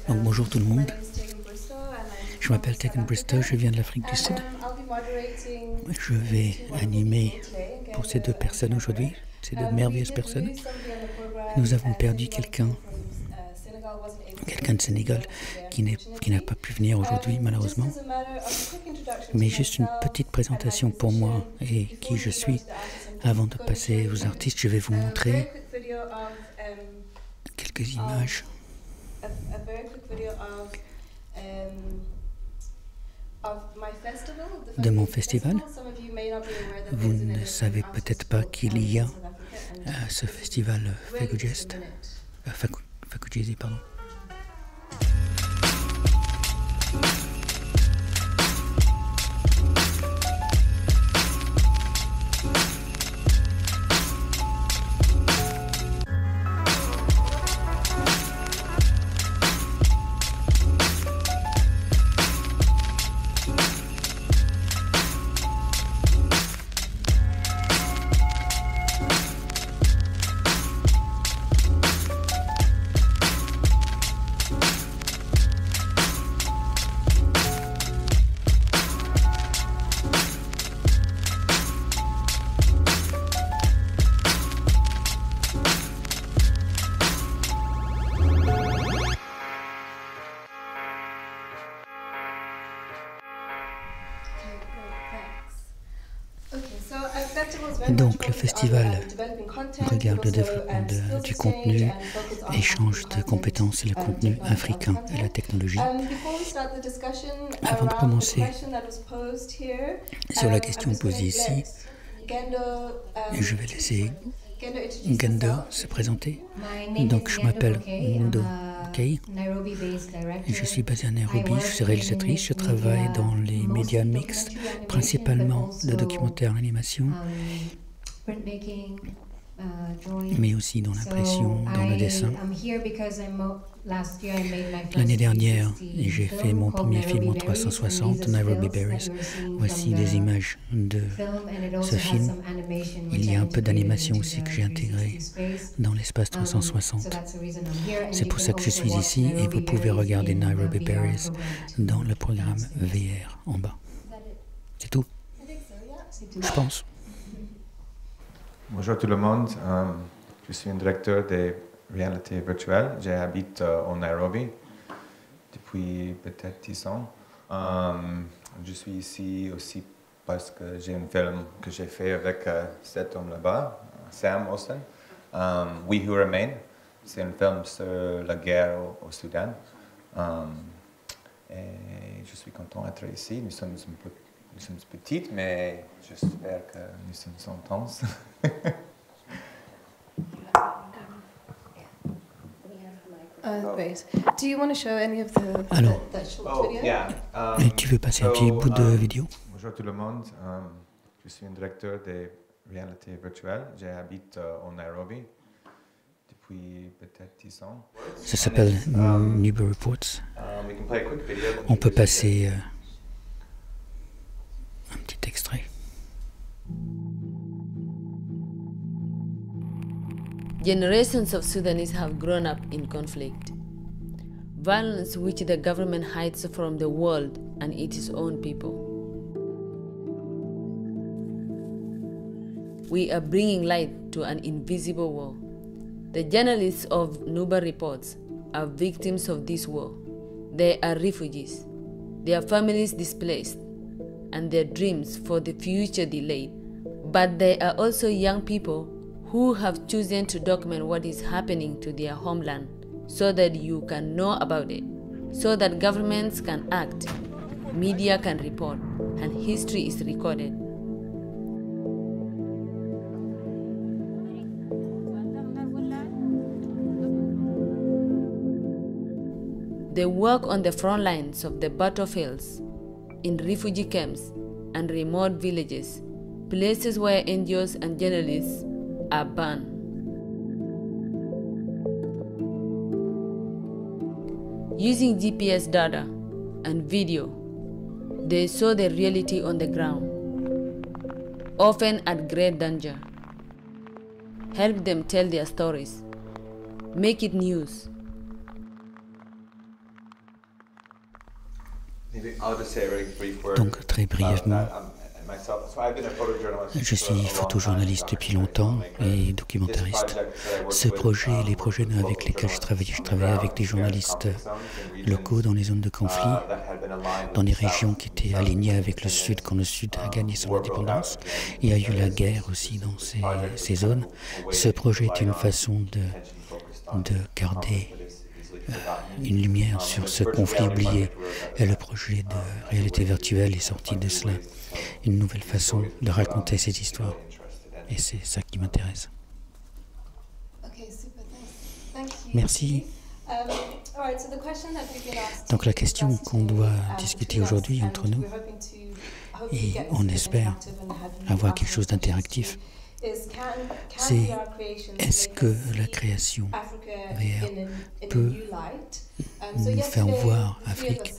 Donc bonjour tout le monde, je m'appelle Tegan Bristow, je viens de l'Afrique du Sud. Je vais animer pour ces deux personnes aujourd'hui, ces deux merveilleuses personnes. Nous avons perdu quelqu'un de Sénégal qui n'a pas pu venir aujourd'hui malheureusement. Mais juste une petite présentation pour moi et qui je suis. Avant de passer aux artistes, je vais vous montrer quelques images de mon festival. Vous ne savez peut-être pas qu'il y a ce festival Fakujezi, pardon. Donc le festival regarde le développement du contenu, échange de compétences et le contenu africain et la technologie. Avant de commencer sur la question posée ici, je vais laisser Gendo se présenter. Donc je m'appelle Mundo Kei, je suis basée à Nairobi, je suis réalisatrice, je travaille dans les médias mixtes, principalement le documentaire, l'animation, mais aussi dans l'impression, dans le dessin. L'année dernière, j'ai fait mon premier film en 360, Nairobi Berries. Voici des images de ce film. Il y a un peu d'animation aussi que j'ai intégré dans l'espace 360. C'est pour ça que je suis ici et vous pouvez regarder Nairobi Berries dans le programme VR en bas. C'est tout, je pense. Bonjour tout le monde, je suis un directeur de réalité virtuelle. J'habite au Nairobi depuis peut-être 10 ans. Je suis ici aussi parce que j'ai un film que j'ai fait avec cet homme là-bas, Sam Olsen, We Who Remain. C'est un film sur la guerre au Soudan. Et je suis content d'être ici. Nous sommes petites, mais j'espère que nous sommes intenses. Great. Do you want to show any of that short video? Yeah. Tu veux passer un petit bout de vidéo? Bonjour tout le monde, je suis un directeur de réalité virtuelle. J'habite au Nairobi depuis peut-être 10 ans. Ça s'appelle Nuba Reports. On peut passer un petit extrait. Generations of Sudanese have grown up in conflict. Violence which the government hides from the world and its own people. We are bringing light to an invisible war. The journalists of Nuba Reports are victims of this war. They are refugees, their families displaced, and their dreams for the future delayed. But they are also young people who have chosen to document what is happening to their homeland so that you can know about it, so that governments can act, media can report, and history is recorded. They work on the front lines of the battlefields, in refugee camps and remote villages, places where NGOs and journalists are banned. Using GPS data and video, they saw the reality on the ground, often at great danger. Help them tell their stories, make it news, Donc, très brièvement, je suis photojournaliste depuis longtemps et documentariste. Ce projet et les projets avec lesquels je travaillais avec des journalistes locaux dans les zones de conflit, dans des régions qui étaient alignées avec le Sud quand le Sud a gagné son indépendance. Il y a eu la guerre aussi dans ces zones. Ce projet est une façon de garder une lumière sur ce conflit oublié. Et le projet de réalité virtuelle est sorti de cela. Une nouvelle façon de raconter ces histoires. Et c'est ça qui m'intéresse. Merci. Donc la question qu'on doit discuter aujourd'hui entre nous, et on espère avoir quelque chose d'interactif, c'est est-ce que la création VR peut nous faire voir l'Afrique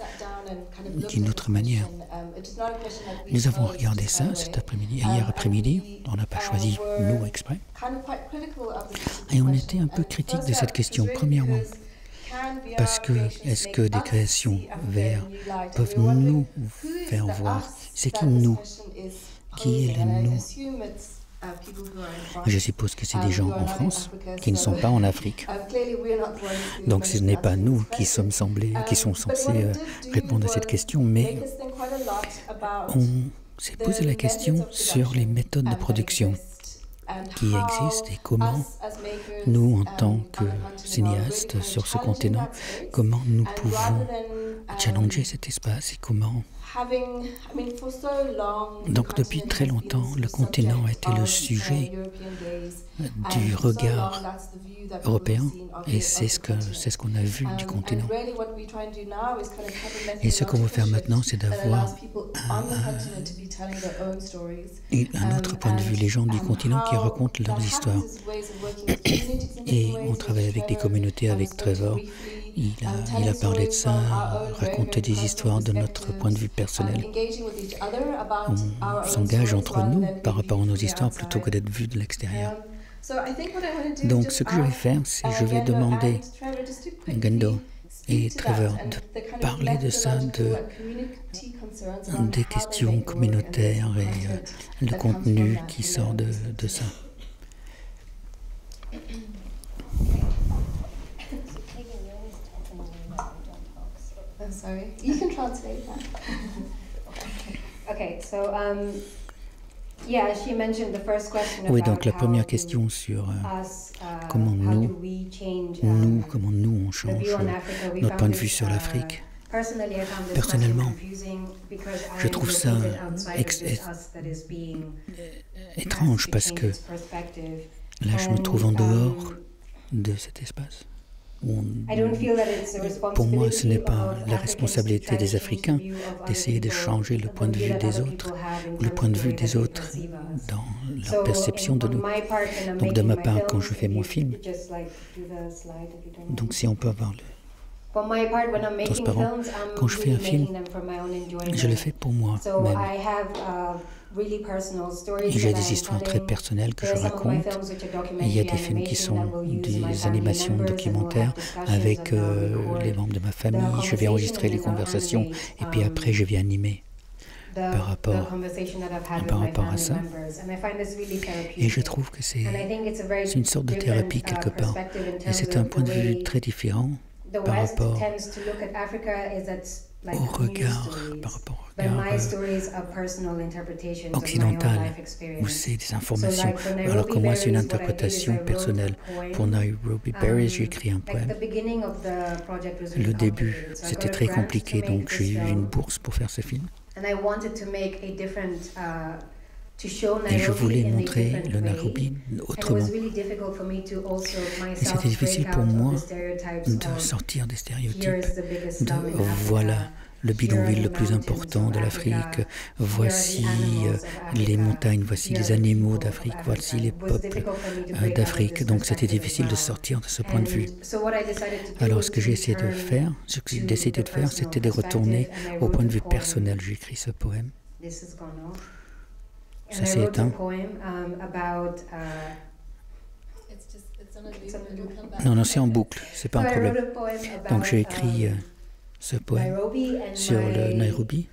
d'une autre manière. Nous avons regardé ça cet après-midi, hier après-midi, on n'a pas choisi nous exprès, et on était un peu critique de cette question. Premièrement, parce que est-ce que des créations VR peuvent nous faire voir, c'est qui nous, qui est le nous? Je suppose que c'est des gens en France qui ne sont pas en Afrique. Donc ce n'est pas nous qui sont censés répondre à cette question, mais on s'est posé la question sur les méthodes de production qui existent et comment nous, en tant que cinéastes sur ce continent, comment nous pouvons challenger cet espace et comment... Donc depuis très longtemps, le continent a été le sujet du regard européen et c'est ce qu'on a vu du continent. Et ce qu'on veut faire maintenant, c'est d'avoir un autre point de vue, les gens du continent qui racontent leurs histoires. Et on travaille avec des communautés, avec Trevor. Il a parlé de ça, raconté des histoires de notre point de vue personnel. On s'engage entre nous par rapport à nos histoires plutôt que d'être vu de l'extérieur. Donc ce que je vais faire, c'est que je vais demander à Gendo et Trevor de parler de ça, des questions communautaires et le contenu qui sort de ça. I'm sorry. You can translate that. Okay, so yeah, she mentioned the first question. Oui, donc la première question sur comment nous on change notre point de vue sur l'Afrique. Personnellement, je trouve ça étrange parce que là, je me trouve en dehors de cet espace. Pour moi, ce n'est pas la responsabilité des Africains d'essayer de changer le point de vue des autres, ou le point de vue des autres dans leur perception de nous. Donc de ma part, quand je fais mon film, donc si on peut avoir le transparent, quand je fais un film, je le fais pour moi-même. J'ai des histoires très personnelles que je raconte. Et il y a des films qui sont des animations documentaires avec les membres de ma famille. Je vais enregistrer les conversations et puis après je vais animer par rapport à ça. Et je trouve que c'est une sorte de thérapie quelque part. Et c'est un point de vue très différent par rapport au regard occidental, où c'est des informations, alors que moi c'est une interprétation personnelle. Pour Nairobi Berries, j'ai écrit un poème. Le début, c'était très compliqué, donc j'ai eu une bourse pour faire ce film. Et je voulais montrer le Nairobi autrement. Et c'était difficile pour moi de sortir des stéréotypes, voilà le bidonville le plus important de l'Afrique, voici les montagnes, voici les animaux d'Afrique, voici les peuples d'Afrique. Donc c'était difficile de sortir de ce point de vue. Alors ce que j'ai essayé de faire, c'était de retourner au point de vue personnel. J'ai écrit ce poème. Ça s'est éteint. Non, c'est en boucle, c'est pas un problème. Donc j'ai écrit ce poème sur le Nairobi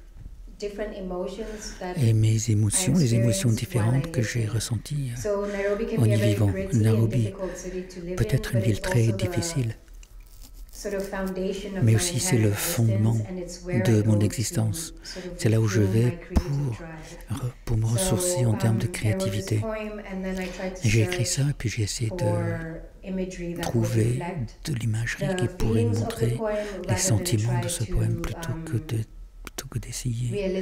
et mes émotions, les émotions différentes que j'ai ressenties en y vivant. Nairobi peut être une ville très difficile, mais aussi c'est le fondement de mon existence. C'est là où je vais pour me ressourcer en termes de créativité. J'ai écrit ça et puis j'ai essayé de trouver de l'imagerie qui pourrait montrer les sentiments de ce poème plutôt que d'essayer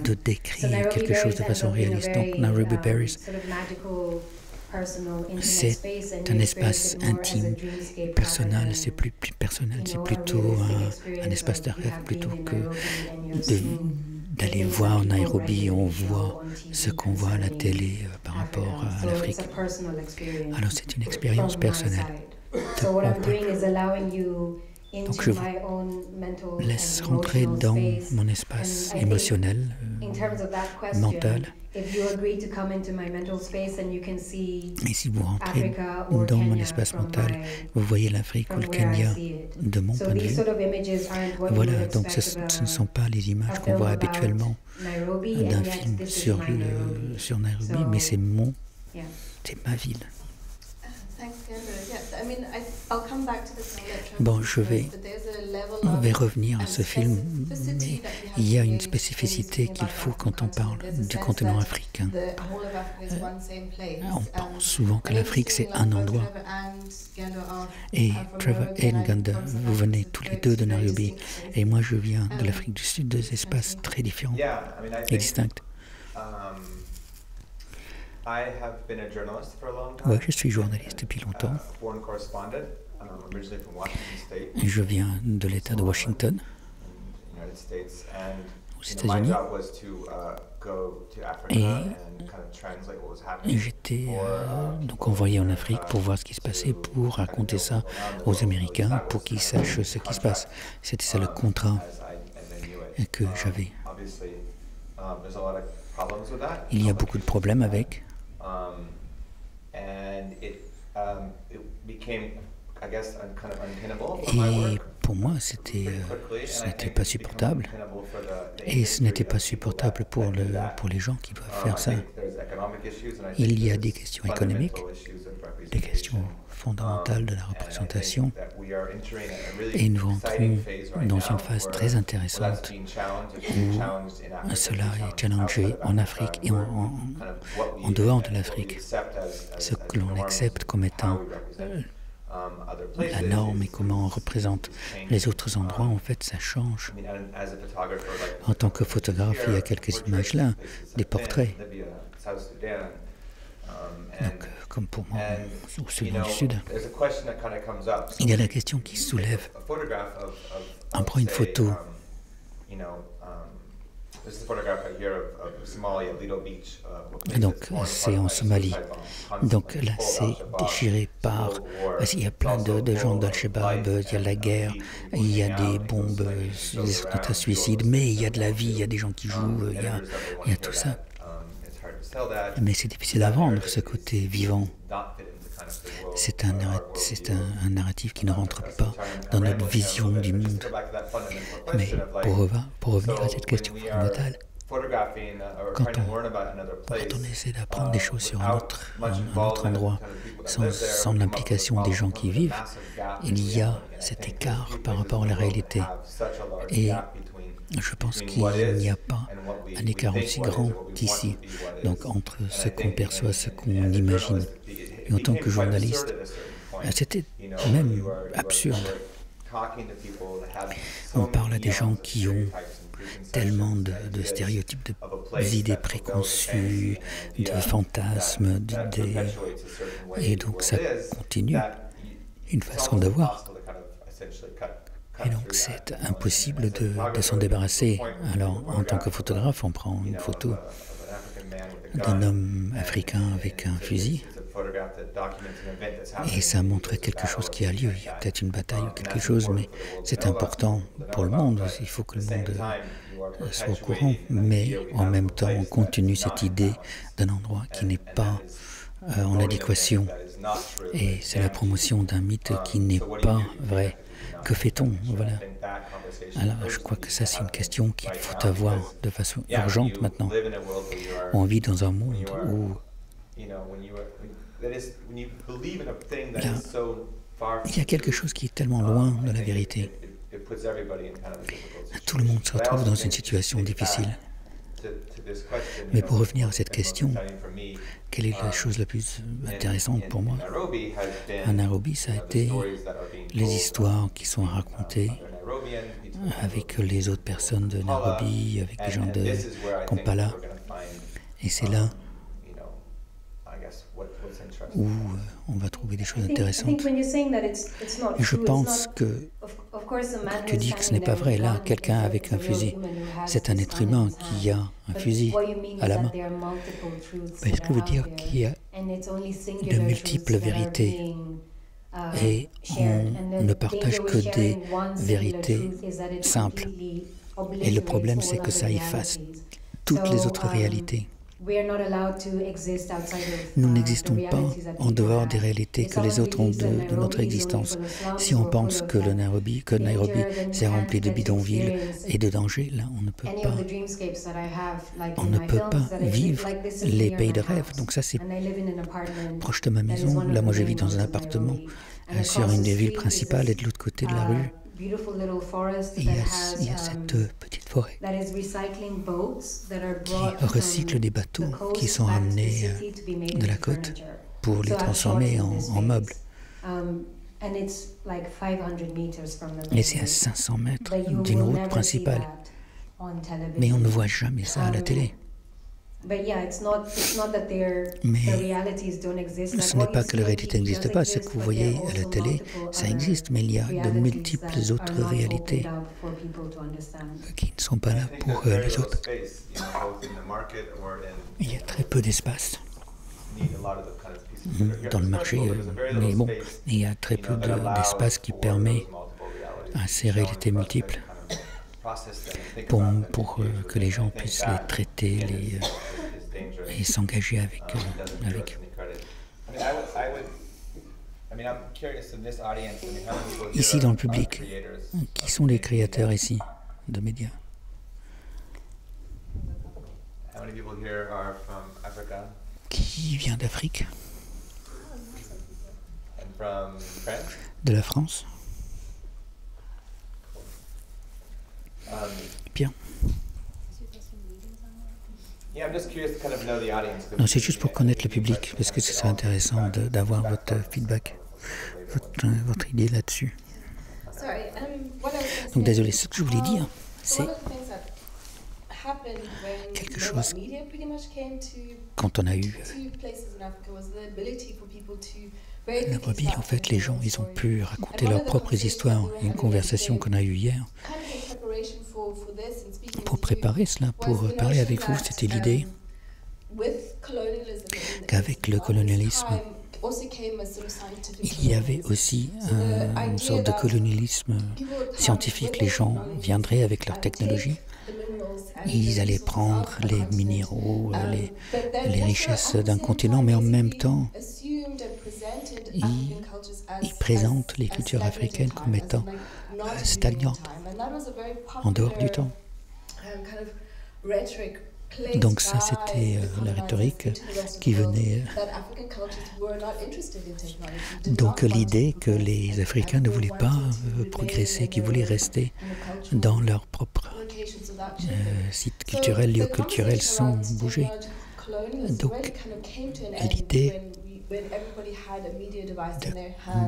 de décrire quelque chose de façon réaliste. Donc Nairobi Berries, c'est un espace intime, personnel, c'est plus personnel, c'est plutôt un espace de rêve plutôt que d'aller voir Nairobi, on voit ce qu'on voit à la télé par rapport à l'Afrique. Alors c'est une expérience personnelle. Donc je vous laisse rentrer dans mon espace émotionnel, mental. Et si vous rentrez dans mon espace mental, vous voyez l'Afrique ou le Kenya de mon point de vue. Voilà, donc ce ne sont pas les images qu'on voit habituellement d'un film sur Nairobi, mais c'est ma ville. Bon, je vais revenir à ce film, mais il y a une spécificité qu'il faut quand on parle du continent africain. On pense souvent que l'Afrique, c'est un endroit. Et Trevor et Nganda, vous venez tous les deux de Nairobi, et moi je viens de l'Afrique du Sud, deux espaces très différents et distincts. Oui, je suis journaliste depuis longtemps. Je viens de l'État de Washington, aux États-Unis. Et j'étais donc envoyé en Afrique pour voir ce qui se passait, pour raconter ça aux Américains, pour qu'ils sachent ce qui se passe. C'était ça le contrat que j'avais. Il y a beaucoup de problèmes avec. Et pour moi, ce n'était pas supportable. Et ce n'était pas supportable pour les gens qui doivent faire ça. Il y a des questions économiques, des questions fondamentales de la représentation. Et nous entrons dans une phase très intéressante où cela est challengé en Afrique et en dehors de l'Afrique. Ce que l'on accepte comme étant la norme et comment on représente les autres endroits, en fait, ça change. En tant que photographe, il y a quelques images là, des portraits. Donc, comme pour moi, au Soudan du Sud, il y a la question qui se soulève. On prend une photo. Donc, c'est en Somalie. Donc là, c'est déchiré par... Il y a plein de gens d'Al-Shabaab, il y a la guerre, il y a des bombes, des attentats suicides, mais il y a de la vie, il y a des gens qui jouent, il y a tout ça. Mais c'est difficile à vendre, ce côté vivant. C'est un narratif qui ne rentre pas dans notre vision du monde. Mais pour revenir à cette question fondamentale, quand on essaie d'apprendre des choses sur un autre endroit, sans l'implication des gens qui y vivent, il y a cet écart par rapport à la réalité. Et je pense qu'il n'y a pas un écart aussi grand qu'ici, donc entre ce qu'on perçoit, ce qu'on imagine. Et en tant que journaliste, c'était même absurde. On parle à des gens qui ont tellement de stéréotypes, d'idées préconçues, de fantasmes, d'idées. Et donc ça continue, une façon de voir. Et donc c'est impossible de s'en débarrasser. Alors en tant que photographe, on prend une photo d'un homme africain avec un fusil et ça montre quelque chose qui a lieu. Il y a peut-être une bataille ou quelque chose, mais c'est important pour le monde. Il faut que le monde soit au courant. Mais en même temps, on continue cette idée d'un endroit qui n'est pas en adéquation. Et c'est la promotion d'un mythe qui n'est pas vrai. Que fait-on? Voilà. Alors, je crois que ça, c'est une question qu'il faut avoir de façon urgente maintenant. On vit dans un monde où il y a quelque chose qui est tellement loin de la vérité. Tout le monde se retrouve dans une situation difficile. Mais pour revenir à cette question, quelle est la chose la plus intéressante pour moi? À Nairobi, ça a été les histoires qui sont racontées avec les autres personnes de Nairobi, avec les gens de Kampala. Et c'est là où on va trouver des choses intéressantes. Et je pense que quand tu dis que ce n'est pas vrai, là, quelqu'un avec un fusil, c'est un être humain qui a un fusil à la main. Est-ce que ça veut dire qu'il y a de multiples vérités et on ne partage que des vérités simples? Et le problème, c'est que ça efface toutes les autres réalités. Nous n'existons pas en dehors des réalités que les autres ont de notre existence. Si on pense que Nairobi s'est rempli de bidonvilles et de dangers, là, on ne peut pas vivre les pays de rêve. Donc ça, c'est proche de ma maison. Là, moi, je vis dans un appartement sur une des villes principales et de l'autre côté de la rue. Il y a cette petite forêt qui recycle des bateaux qui sont ramenés de la côte pour les transformer en meubles. Et c'est à 500 mètres d'une route principale. Mais on ne voit jamais ça à la télé. Mais ce n'est pas que la réalité n'existe pas. Ce que vous voyez à la télé, ça existe, mais il y a de multiples autres réalités qui ne sont pas là pour les autres. Il y a très peu d'espace dans le marché, mais bon, il y a très peu d'espace qui permet à ces réalités multiples pour que les gens puissent les traiter et s'engager avec eux. Ici dans le public, qui sont les créateurs ici de médias? Qui vient d'Afrique? De la France? Bien. Non, c'est juste pour connaître le public, parce que c'est intéressant d'avoir votre feedback, votre idée là-dessus. Donc désolé, ce que je voulais dire, c'est quelque chose quand on a eu Nairobi, en fait, les gens, ils ont pu raconter leurs propres histoires. Une conversation qu'on a eue hier, pour préparer cela, pour parler avec vous, c'était l'idée qu'avec le colonialisme, il y avait aussi une sorte de colonialisme scientifique. Les gens viendraient avec leur technologie, ils allaient prendre les minéraux, les richesses d'un continent, mais en même temps, ils présentent les cultures africaines comme étant stagnantes, en dehors du temps. Donc ça, c'était la rhétorique qui venait. Donc l'idée que les Africains ne voulaient pas progresser, qu'ils voulaient rester dans leur propre site culturel, lieu-culturel, sans bouger. Donc l'idée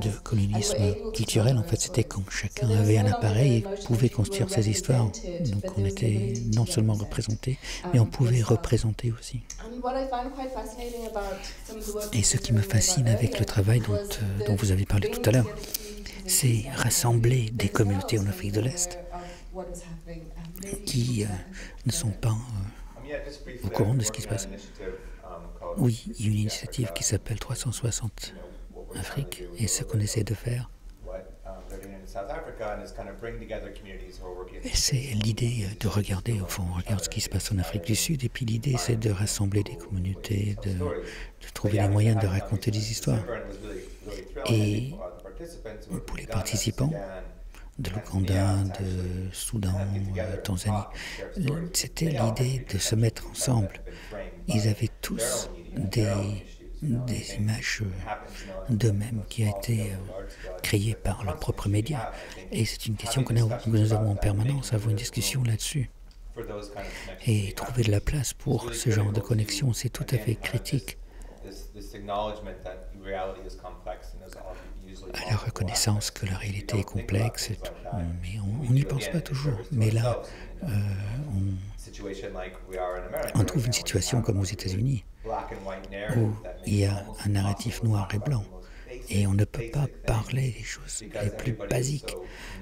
de colonisme culturel, en fait, c'était quand chacun avait un appareil et pouvait construire ses histoires. Donc on était non seulement représentés, mais on pouvait représenter aussi. Et ce qui me fascine avec le travail dont vous avez parlé tout à l'heure, c'est rassembler des communautés en Afrique de l'Est qui ne sont pas au courant de ce qui se passe. Oui, il y a une initiative qui s'appelle 360 Afrique, et ce qu'on essaie de faire, c'est l'idée de regarder, au fond, on regarde ce qui se passe en Afrique du Sud, et puis l'idée c'est de rassembler des communautés, de trouver des moyens de raconter des histoires. Et pour les participants, de l'Ouganda, de Soudan, Tanzanie. C'était l'idée de se mettre ensemble. Ils avaient tous des images d'eux-mêmes qui ont été créées par leurs propres médias. Et c'est une question que nous avons en permanence, avoir une discussion là-dessus. Et trouver de la place pour ce genre de connexion, c'est tout à fait critique. À la reconnaissance que la réalité est complexe, mais on n'y pense pas toujours. Mais là, on trouve une situation comme aux États-Unis, où il y a un narratif noir et blanc, et on ne peut pas parler des choses les plus basiques,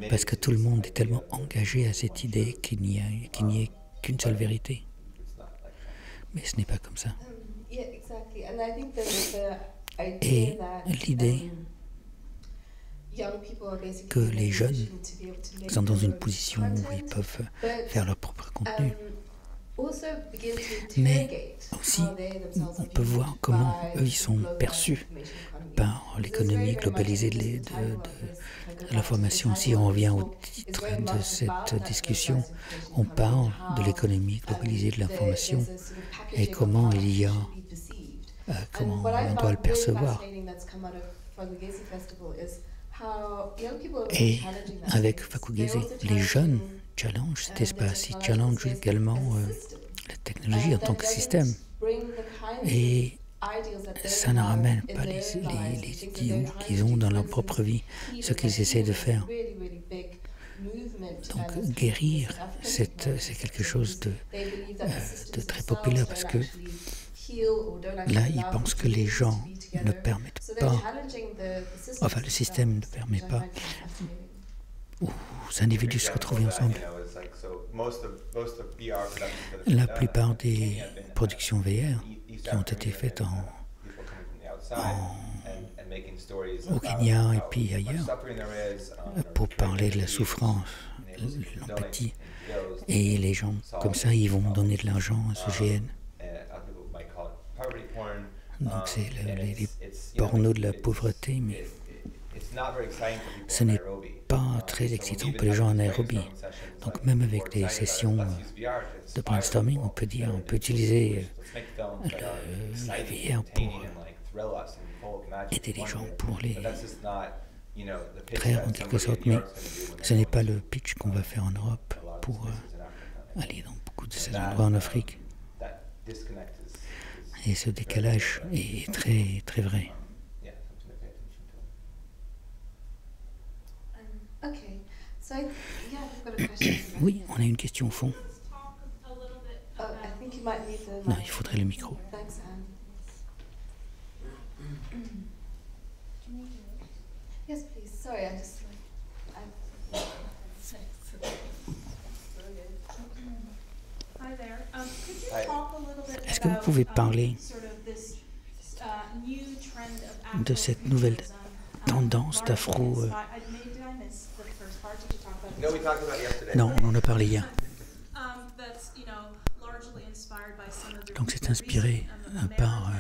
parce que tout le monde est tellement engagé à cette idée qu'il n'y ait qu'une seule vérité. Mais ce n'est pas comme ça. Et l'idée que les jeunes sont dans une position où ils peuvent faire leur propre contenu. Mais aussi, on peut voir comment eux, ils sont perçus par l'économie globalisée de l'information. Si on revient au titre de cette discussion, on parle de l'économie globalisée de l'information et comment il y a, comment on doit le percevoir. Et avec Fakugese, les jeunes challenge cet espace, ils challenge également la technologie en tant que système. Et ça ne ramène pas les idéaux qu'ils ont dans leur propre vie, ce qu'ils essaient de faire. Donc guérir, c'est quelque chose de très populaire parce que là, ils pensent que les gens ne permettent pas, enfin le système ne permet pas aux individus se retrouver ensemble. La plupart des productions VR qui ont été faites au Kenya et puis ailleurs pour parler de la souffrance, l'empathie, et les gens comme ça, ils vont donner de l'argent à ce GN. Donc c'est les pornos de la pauvreté, mais ce n'est pas très excitant pour les gens en Nairobi. Donc même avec des sessions de brainstorming, on peut utiliser la VR pour aider les gens, pour les traire en quelque sorte. Mais ce n'est pas le pitch qu'on va faire en Europe pour aller dans beaucoup de ces endroits en Afrique. Et ce décalage est très, très vrai. Oui, on a une question au fond. Non, il faudrait le micro. Yes, please. Sorry, Est-ce que vous pouvez parler de cette nouvelle tendance d'afro? Non, on en a parlé hier. Donc c'est inspiré par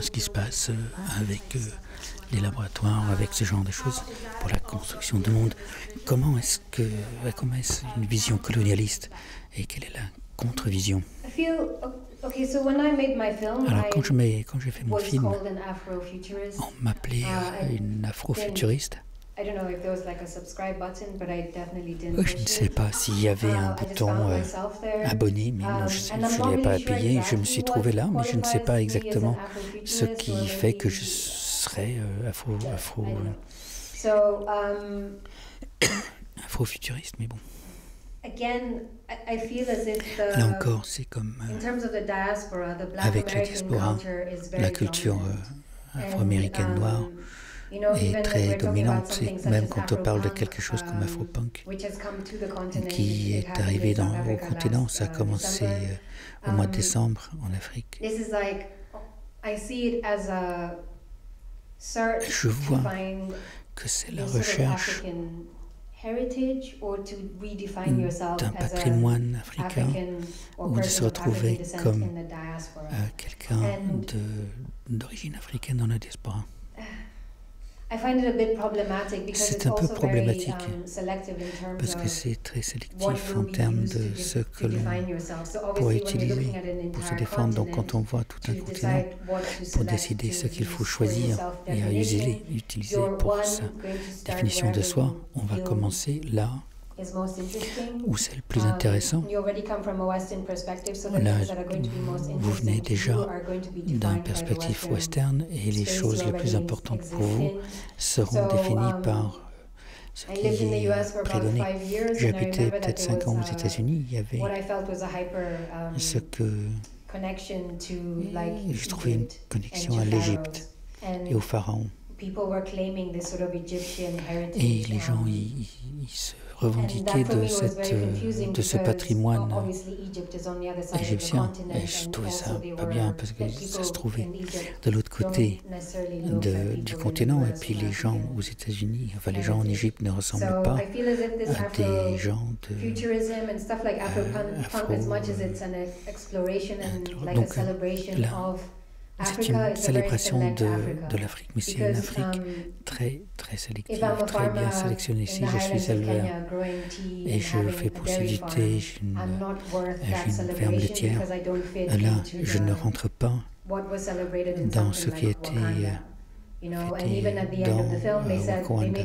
ce qui se passe avec les laboratoires, avec ce genre de choses, pour la construction du monde. Comment est-ce une vision colonialiste et quelle est la contre-vision? Alors quand j'ai fait mon film, on m'appelait une afrofuturiste. Je ne sais pas s'il y avait un bouton abonné, mais non, je ne l'ai pas appuyé. Je me suis trouvé là, mais je ne sais pas exactement ce qui fait que je serais afrofuturiste, mais bon. Là encore, c'est comme avec la diaspora, la culture afro-américaine noire est très dominante, même quand on parle de quelque chose comme Afropunk, qui est arrivé au continent. Ça a commencé au mois de décembre en Afrique. Je vois que c'est la recherche d'un patrimoine africain ou de se retrouver comme quelqu'un d'origine africaine dans la diaspora. C'est un peu problématique parce que c'est très sélectif en termes de ce que l'on pourrait utiliser pour se défendre. Donc quand on voit tout un continent, pour décider ce qu'il faut choisir et à utiliser pour sa définition de soi, on va commencer là où c'est le plus intéressant. Là, vous venez déjà d'une perspective western et les choses les plus importantes pour vous seront définies par ce qui est prédonné. J'ai habité peut-être 5 ans aux États-Unis, il y avait ce que j'ai trouvé une connexion à l'Égypte et au pharaon. Et les gens ils se revendiquaient de ce patrimoine égyptien. Et je trouvais ça pas bien parce que ça se trouvait de l'autre côté du continent. Et puis les gens aux États-Unis, enfin les gens en Égypte ne ressemblent pas à des gens donc là, c'est une célébration de l'Afrique, mais c'est une Afrique très, très sélective, très bien sélectionnée. Si je suis éleveur et je fais pousser du thé, j'ai une ferme laitière, là, je ne rentre pas dans ce qui a été fêté dans Wakanda.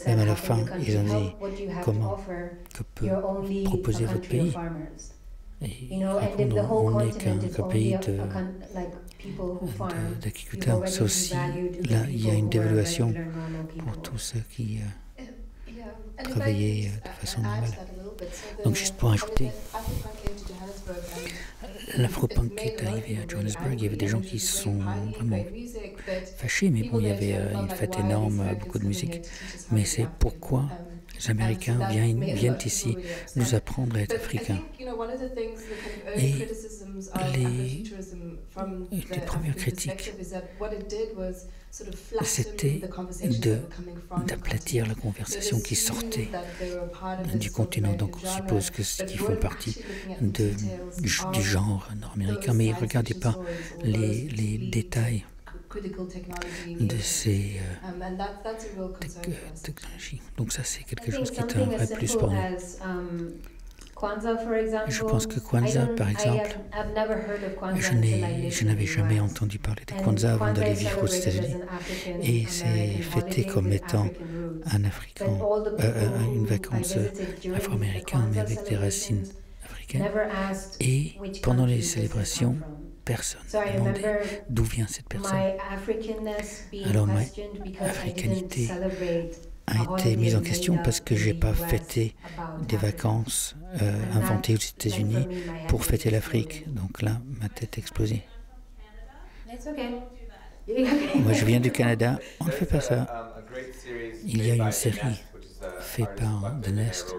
Même à la fin, ils ont dit que peut proposer votre pays. Et répondre, on n'est qu'un pays d'agriculteurs. C'est aussi, là, il y a une dévaluation pour tous ceux qui travaillaient de façon normale. Donc, juste pour ajouter, l'Afropunk qui est arrivé à Johannesburg, il y avait des gens qui se sont vraiment fâchés, mais bon, il y avait une fête énorme, beaucoup de musique. Mais c'est pourquoi les Américains viennent ici nous apprendre à être africains. Et les premières critiques, c'était d'aplatir la conversation qui sortait du continent. Donc on suppose qu'ils font partie du genre nord-américain, mais ils ne regardaient pas les détails de ces technologies. Donc ça, c'est quelque chose qui est un vrai plus pour nous. Je pense que Kwanzaa, par exemple, je n'avais jamais entendu parler de Kwanzaa avant d'aller vivre aux États-Unis. Et c'est fêté comme étant une vacance afro-américaine, mais avec des racines africaines. Et pendant les célébrations, personne ne demandait d'où vient cette personne. Alors ma africanité a été mise en question parce que je n'ai pas fêté des vacances inventées aux États-Unis pour fêter l'Afrique. Donc là, ma tête a explosé. Moi, je viens du Canada, on ne fait pas ça. Il y a une série faite par The Nest.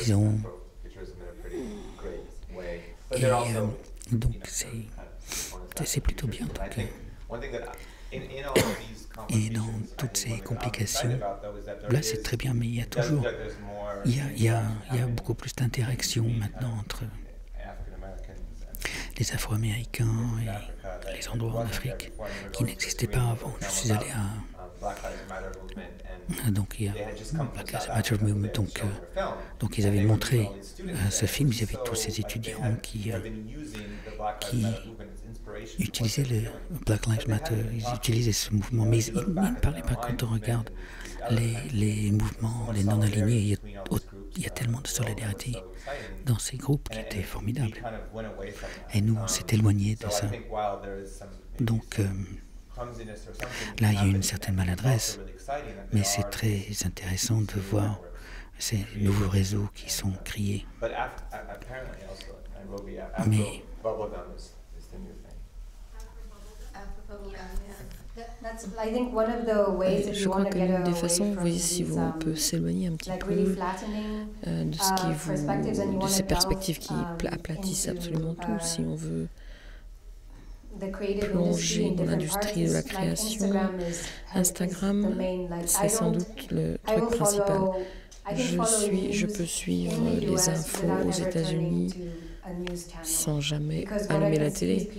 Ils ont... Et donc, c'est plutôt bien. Donc, et dans toutes ces complications, là c'est très bien, mais il y a toujours, il y a beaucoup plus d'interaction maintenant entre les Afro-Américains et les endroits en Afrique qui n'existaient pas avant. Je suis allé donc il y a Black Lives Matter Movement, donc ils avaient montré ce film, il y avait tous ces étudiants qui utilisaient le Black Lives Matter, ils utilisaient ce mouvement, mais ils ne parlaient pas. Quand on regarde les mouvements, les non-alignés, il y a tellement de solidarité dans ces groupes qui étaient formidables. Et nous, on s'est éloignés de ça. Donc, là, il y a une certaine maladresse, mais c'est très intéressant de voir ces nouveaux réseaux qui sont créés. Mais je crois que l'une des façons, vous voyez, si on peut s'éloigner un petit peu de ces perspectives qui aplatissent absolument tout, si on veut plonger dans l'industrie de la création, Instagram, c'est sans doute le truc principal. Je peux suivre les infos aux États-Unis sans jamais allumer la télé,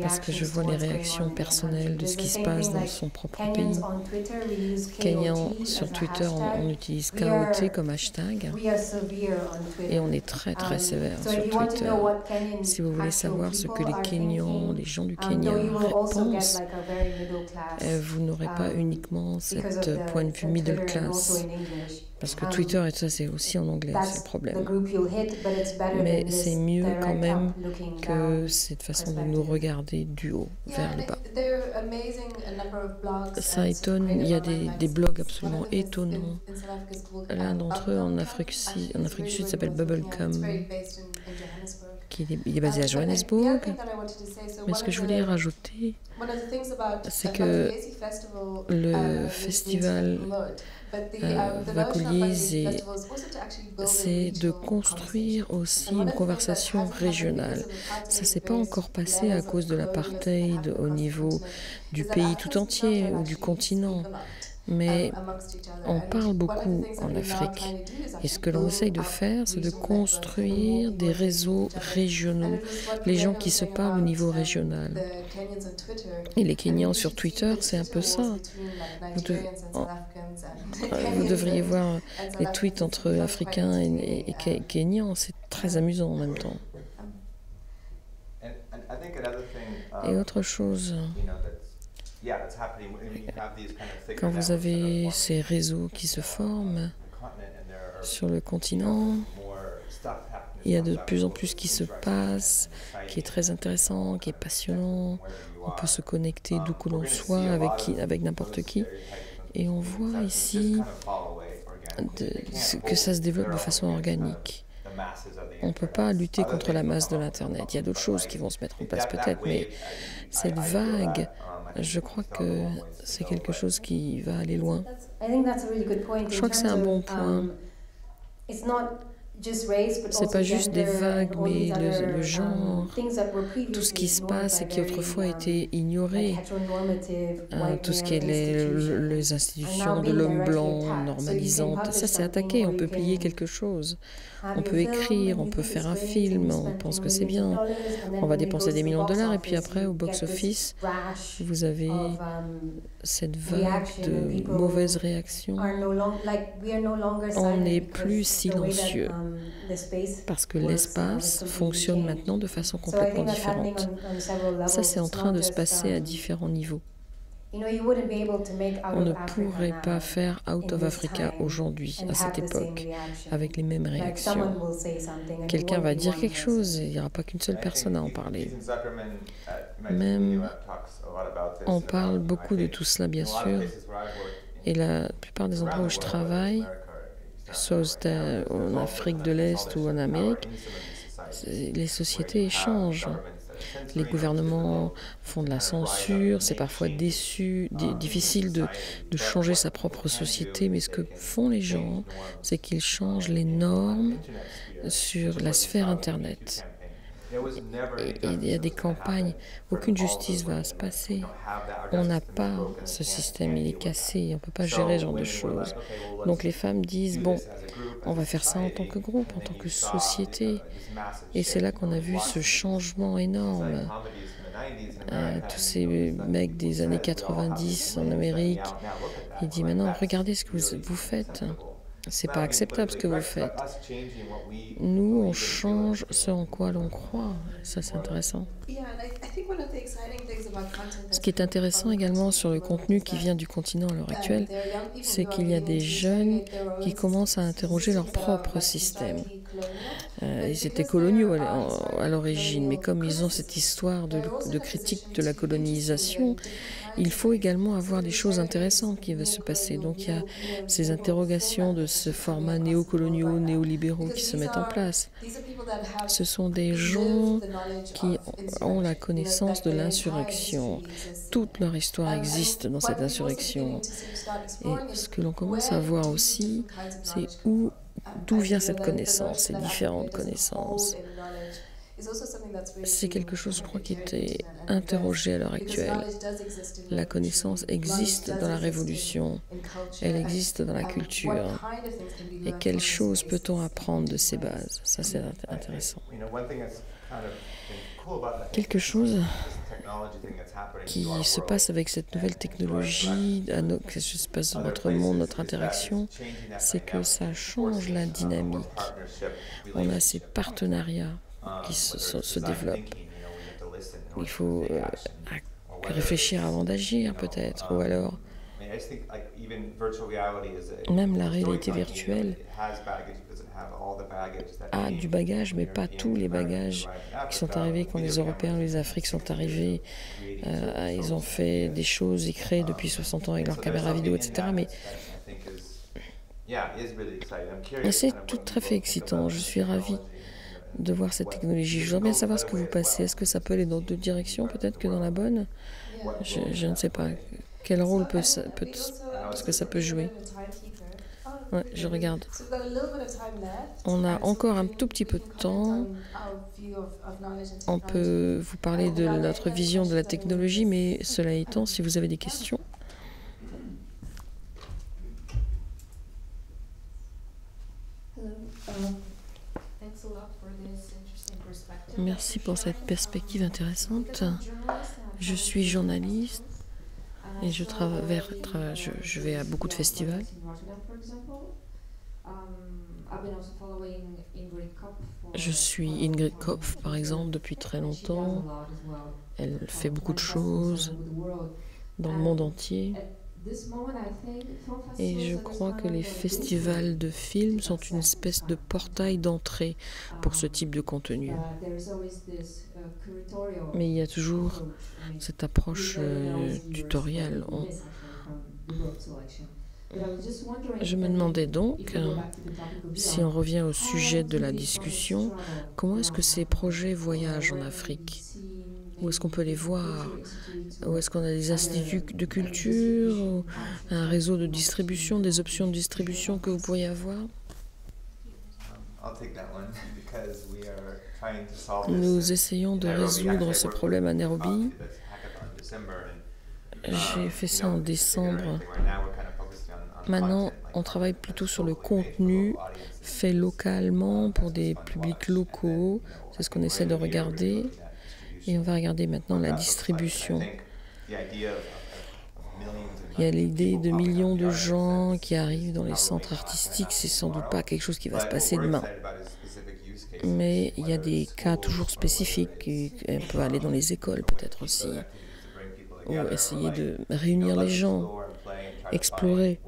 parce que je vois les réactions personnelles de ce qui se passe dans son propre pays. Kenyans, sur Twitter, on utilise KOT comme hashtag, et on est très très sévère sur Twitter. Si vous voulez savoir ce que les Kenyans, les gens du Kenya pensent, vous n'aurez pas uniquement cette point de vue middle class. Parce que Twitter et tout ça, c'est aussi en anglais, c'est le problème. Mais c'est mieux quand même que cette façon de nous regarder du haut vers le bas. Ça étonne, il y a des blogs absolument étonnants. L'un d'entre eux en Afrique du Sud s'appelle Bubblecom, il est basé à Johannesburg. Mais ce que je voulais rajouter, c'est que le festival Vakuliz, c'est de construire aussi une conversation régionale. Ça ne s'est pas encore passé à cause de l'apartheid au niveau du pays tout entier ou du continent. Mais on parle beaucoup en Afrique. Et ce que l'on essaye de faire, c'est de construire des réseaux régionaux, les gens qui se parlent au niveau régional. Et les Kenyans sur Twitter, c'est un peu ça. Vous devriez voir les tweets entre Africains et Kenyans, c'est très amusant en même temps. Et autre chose, quand vous avez ces réseaux qui se forment sur le continent, il y a de plus en plus qui se passe, qui est très intéressant, qui est passionnant. On peut se connecter d'où que l'on soit, avec n'importe qui. Et on voit ici que ça se développe de façon organique. On ne peut pas lutter contre la masse de l'Internet. Il y a d'autres choses qui vont se mettre en place peut-être, mais cette vague, je crois que c'est quelque chose qui va aller loin. Je crois que c'est un bon point. C'est pas juste des vagues, mais le genre, tout ce qui se passe et qui autrefois était ignoré, tout ce qui est les institutions de l'homme blanc normalisantes, ça c'est attaqué, on peut plier quelque chose, on peut écrire, on peut faire un film, on pense que c'est bien, on va dépenser des millions de dollars et puis après au box-office, vous avez cette vague de mauvaises réactions. On n'est plus silencieux. Parce que l'espace fonctionne maintenant de façon complètement différente. Ça, c'est en train de se passer à différents niveaux. On ne pourrait pas faire Out of Africa aujourd'hui, à cette époque, avec les mêmes réactions. Quelqu'un va dire quelque chose et il n'y aura pas qu'une seule personne à en parler. Même, on parle beaucoup de tout cela, bien sûr, et la plupart des endroits où je travaille, soit en Afrique de l'Est ou en Amérique, les sociétés changent. Les gouvernements font de la censure, c'est parfois difficile de changer sa propre société, mais ce que font les gens, c'est qu'ils changent les normes sur la sphère Internet. Et il y a des campagnes, aucune justice va se passer. On n'a pas ce système, il est cassé, on ne peut pas gérer ce genre de choses. Donc les femmes disent, bon, on va faire ça en tant que groupe, en tant que société. Et c'est là qu'on a vu ce changement énorme. Tous ces mecs des années 90 en Amérique, ils disent maintenant, regardez ce que vous faites. C'est pas acceptable ce que vous faites. Nous, on change ce en quoi l'on croit. Ça, c'est intéressant. Ce qui est intéressant également sur le contenu qui vient du continent à l'heure actuelle, c'est qu'il y a des jeunes qui commencent à interroger leur propre système. Ils étaient coloniaux à l'origine, mais comme ils ont cette histoire de critique de la colonisation, il faut également avoir des choses intéressantes qui vont se passer. Donc il y a ces interrogations de ce format néocoloniaux, néolibéraux qui se mettent en place. Ce sont des gens qui ont la connaissance de l'insurrection. Toute leur histoire existe dans cette insurrection. Et ce que l'on commence à voir aussi, c'est d'où vient cette connaissance, ces différentes connaissances. C'est quelque chose, je crois, qui était interrogé à l'heure actuelle. La connaissance existe dans la révolution, elle existe dans la culture. Et quelles choses peut-on apprendre de ces bases? Ça, c'est intéressant. Quelque chose qui se passe avec cette nouvelle technologie, qui se passe dans notre monde, notre interaction, c'est que ça change la dynamique. On a ces partenariats qui se développent. Il faut réfléchir avant d'agir, peut-être, ou alors même la réalité virtuelle a du bagage, mais pas tous les bagages qui sont arrivés quand les Européens, les Africains sont arrivés. Ils ont fait des choses, ils créent depuis 60 ans avec leurs caméras vidéo, etc. Mais c'est tout à fait excitant. Je suis ravie de voir cette technologie. Je voudrais bien savoir ce que vous passez. Est-ce que ça peut aller dans d'autres directions, peut-être que dans la bonne? Je ne sais pas. Quel rôle est-ce que ça peut jouer? Ouais, je regarde. On a encore un tout petit peu de temps. On peut vous parler de notre vision de la technologie, mais cela étant, si vous avez des questions. Merci pour cette perspective intéressante. Je suis journaliste et je vais à beaucoup de festivals. Je suis Ingrid Kopf, par exemple, depuis très longtemps. Elle fait beaucoup de choses dans le monde entier. Et je crois que les festivals de films sont une espèce de portail d'entrée pour ce type de contenu. Mais il y a toujours cette approche tutorielle. Je me demandais donc, si on revient au sujet de la discussion, comment est-ce que ces projets voyagent en Afrique? Où est-ce qu'on peut les voir? Où est-ce qu'on a des instituts de culture, un réseau de distribution, des options de distribution que vous pourriez avoir? Nous essayons de résoudre ce problème à Nairobi. J'ai fait ça en décembre. Maintenant, on travaille plutôt sur le contenu fait localement pour des publics locaux. C'est ce qu'on essaie de regarder. Et on va regarder maintenant la distribution. Il y a l'idée de millions de gens qui arrivent dans les centres artistiques. C'est sans doute pas quelque chose qui va se passer demain. Mais il y a des cas toujours spécifiques. On peut aller dans les écoles peut-être aussi. Ou essayer de réunir les gens, explorer,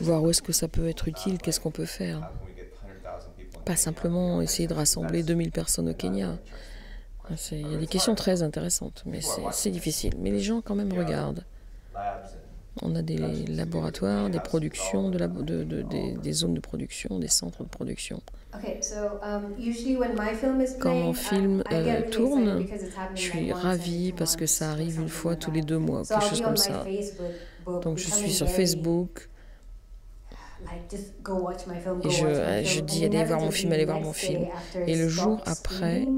voir où est-ce que ça peut être utile, qu'est-ce qu'on peut faire. Pas simplement essayer de rassembler 2000 personnes au Kenya. Il y a des questions très intéressantes, mais c'est difficile. Mais les gens quand même regardent. On a des laboratoires, des productions, des zones de production, des centres de production. Quand mon film tourne, je suis ravie parce que ça arrive une fois tous les 2 mois, quelque chose comme ça. Donc je suis sur Facebook. Et je dis allez voir mon film, allez voir mon film. Et le jour après,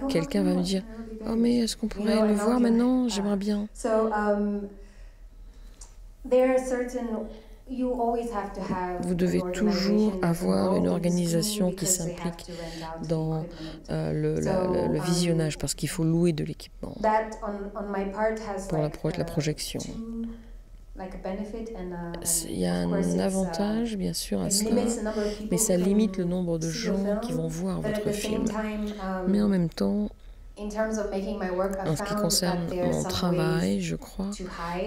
quelqu'un va me dire oh mais est-ce qu'on pourrait le voir maintenant? J'aimerais bien. Vous devez toujours avoir une organisation qui s'implique dans le visionnage parce qu'il faut louer de l'équipement pour la projection. Il y a un avantage, bien sûr, à cela, mais ça limite le nombre de gens qui vont voir votre film. Mais en même temps, en ce qui concerne mon travail, je crois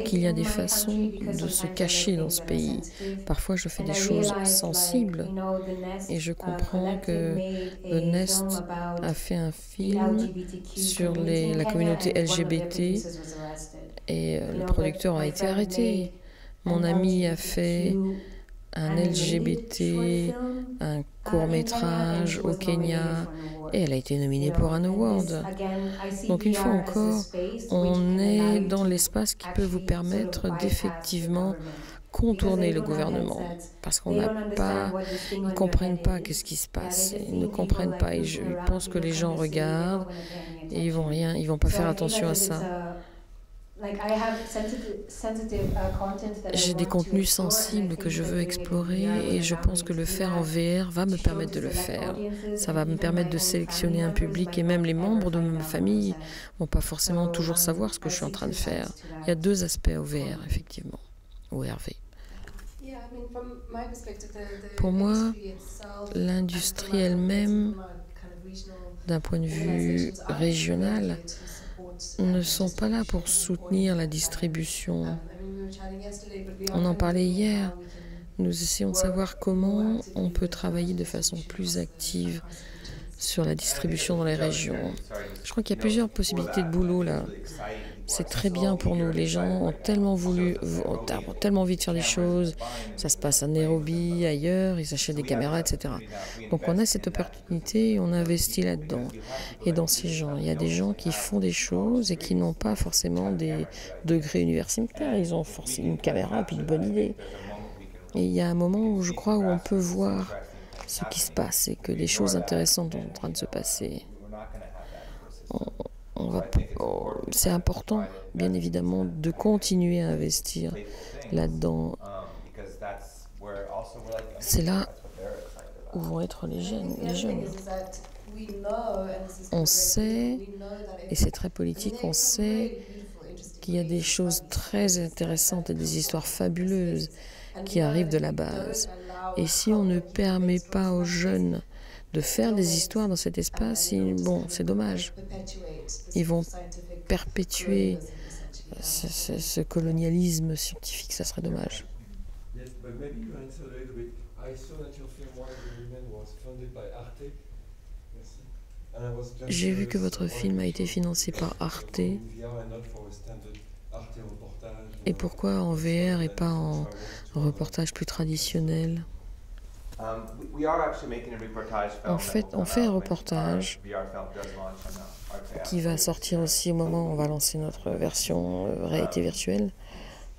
qu'il y a des façons de se cacher dans ce pays. Parfois, je fais des choses sensibles et je comprends que The Nest a fait un film sur la communauté LGBT et le producteur a été arrêté. Mon ami a fait un LGBT, un court-métrage au Kenya, et elle a été nominée pour un award. Donc une fois encore, on est dans l'espace qui peut vous permettre d'effectivement contourner le gouvernement parce qu'on n'a pas, ils ne comprennent pas qu'est-ce qui se passe, ils ne comprennent pas et je pense que les gens regardent et ils vont pas faire attention à ça. J'ai des contenus sensibles que je veux explorer et je pense que le faire en VR va me permettre de le faire. Ça va me permettre de sélectionner un public et même les membres de ma famille vont pas forcément toujours savoir ce que je suis en train de faire. Il y a deux aspects au VR, effectivement, au RV. Pour moi, l'industrie elle-même, d'un point de vue régional, ne sont pas là pour soutenir la distribution. On en parlait hier. Nous essayons de savoir comment on peut travailler de façon plus active sur la distribution dans les régions. Je crois qu'il y a plusieurs possibilités de boulot là. C'est très bien pour nous. Les gens ont tellement envie de faire des choses. Ça se passe à Nairobi, ailleurs, ils achètent des caméras, etc. Donc on a cette opportunité et on investit là-dedans. Et dans ces gens, il y a des gens qui font des choses et qui n'ont pas forcément des degrés universitaires. Ils ont forcément une caméra et puis une bonne idée. Et il y a un moment où je crois où on peut voir ce qui se passe et que des choses intéressantes sont en train de se passer. C'est important, bien évidemment, de continuer à investir là-dedans. C'est là où vont être les jeunes. On sait, et c'est très politique, on sait qu'il y a des choses très intéressantes et des histoires fabuleuses qui arrivent de la base. Et si on ne permet pas aux jeunes de faire des histoires dans cet espace, bon, c'est dommage. Ils vont perpétuer ce colonialisme scientifique, ça serait dommage. J'ai vu que votre film a été financé par Arte. Et pourquoi en VR et pas en reportage plus traditionnel ? En fait, on fait un reportage qui va sortir aussi au moment où on va lancer notre version réalité virtuelle,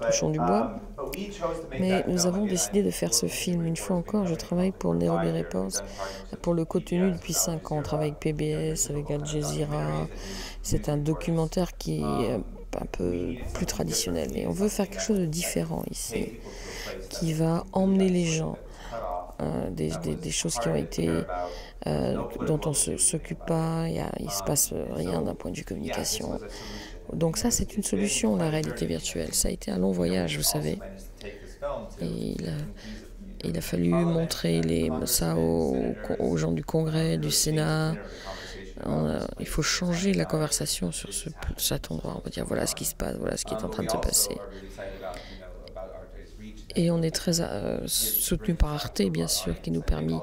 Touchons du bois. Mais nous avons décidé de faire ce film. Une fois encore, je travaille pour Nairobi Reports, pour le contenu depuis 5 ans. On travaille avec PBS, avec Al Jazeera. C'est un documentaire qui est un peu plus traditionnel. Et on veut faire quelque chose de différent ici, qui va emmener les gens. Des choses qui ont été dont on ne s'occupe pas, il ne se passe rien d'un point de vue communication. Donc ça, c'est une solution, la réalité virtuelle. Ça a été un long voyage, vous savez. Et il a fallu montrer ça aux gens du Congrès, du Sénat. Il faut changer la conversation sur cet endroit. On va dire, voilà ce qui se passe, voilà ce qui est en train de se passer. Et on est très soutenu par Arte, bien sûr, qui nous permet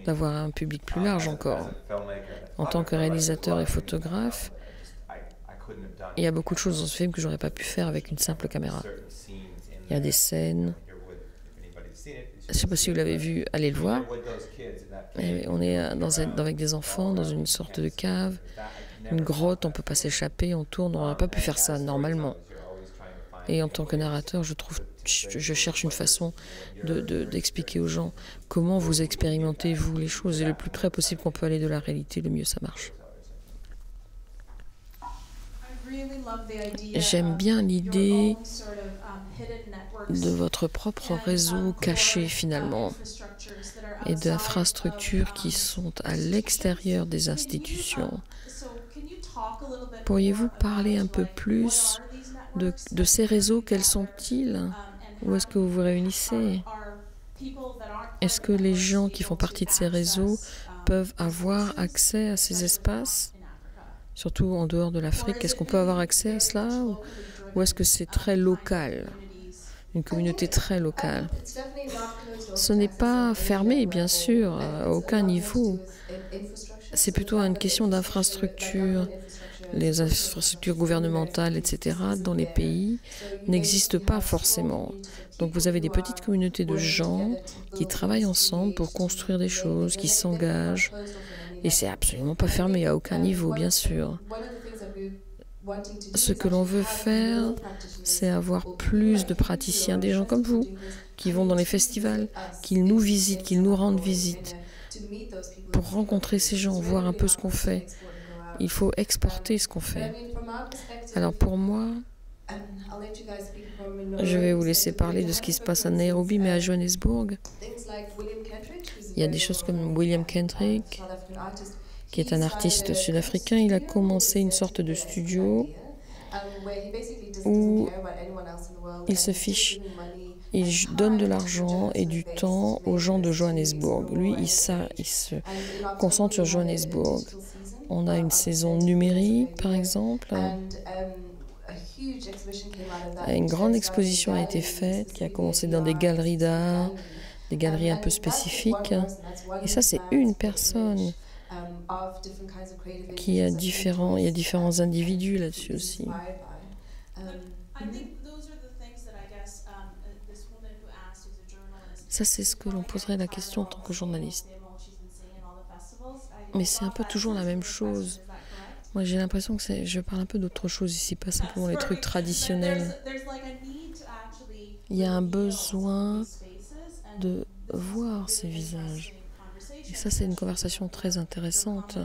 d'avoir un public plus large encore. En tant que réalisateur et photographe, il y a beaucoup de choses dans ce film que j'aurais pas pu faire avec une simple caméra. Il y a des scènes. Je ne sais pas si vous l'avez vu, allez le voir. Et on est avec des enfants dans une sorte de cave, une grotte, on ne peut pas s'échapper, on tourne, on n'aurait pas pu faire ça normalement. Et en tant que narrateur, je cherche une façon d'expliquer aux gens comment vous expérimentez, vous, les choses. Et le plus près possible qu'on peut aller de la réalité, le mieux ça marche. J'aime bien l'idée de votre propre réseau caché, finalement, et d'infrastructures qui sont à l'extérieur des institutions. Pourriez-vous parler un peu plus de ces réseaux? Quels sont-ils? Où est-ce que vous vous réunissez? Est-ce que les gens qui font partie de ces réseaux peuvent avoir accès à ces espaces? Surtout en dehors de l'Afrique, est-ce qu'on peut avoir accès à cela? Ou est-ce que c'est très local? Une communauté très locale? Ce n'est pas fermé, bien sûr, à aucun niveau. C'est plutôt une question d'infrastructure. Les infrastructures gouvernementales, etc., dans les pays, n'existent pas forcément. Donc vous avez des petites communautés de gens qui travaillent ensemble pour construire des choses, qui s'engagent. Et c'est absolument pas fermé à aucun niveau, bien sûr. ce que l'on veut faire, c'est avoir plus de praticiens, des gens comme vous, qui vont dans les festivals, qui nous visitent, qui nous rendent visite, pour rencontrer ces gens, voir un peu ce qu'on fait. Il faut exporter ce qu'on fait. Alors pour moi, je vais vous laisser parler de ce qui se passe à Nairobi, mais à Johannesburg, il y a des choses comme William Kendrick, qui est un artiste sud-africain. Il a commencé une sorte de studio où il se fiche, il donne de l'argent et du temps aux gens de Johannesburg. Lui, il se concentre sur Johannesburg. On a une saison numérique, par exemple. Une grande exposition a été faite, qui a commencé dans des galeries d'art, des galeries un peu spécifiques. Et ça, c'est une personne. Il y a différents individus là-dessus aussi. Ça, c'est ce que l'on poserait la question en tant que journaliste. Mais c'est un peu toujours la même chose. Moi, j'ai l'impression que je parle un peu d'autre chose ici, pas simplement les trucs traditionnels. Il y a un besoin de voir ces visages. Et ça, c'est une conversation très intéressante.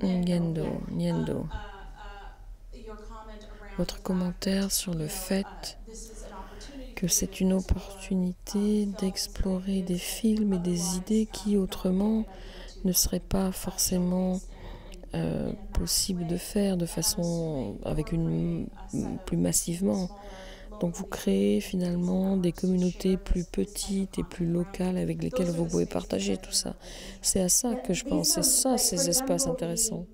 Nyendo. Votre commentaire sur le fait que c'est une opportunité d'explorer des films et des idées qui, autrement, ne seraient pas forcément possibles de faire de façon plus massivement. Donc vous créez finalement des communautés plus petites et plus locales avec lesquelles vous pouvez partager tout ça. C'est à ça que je pense, c'est ça ces espaces intéressants.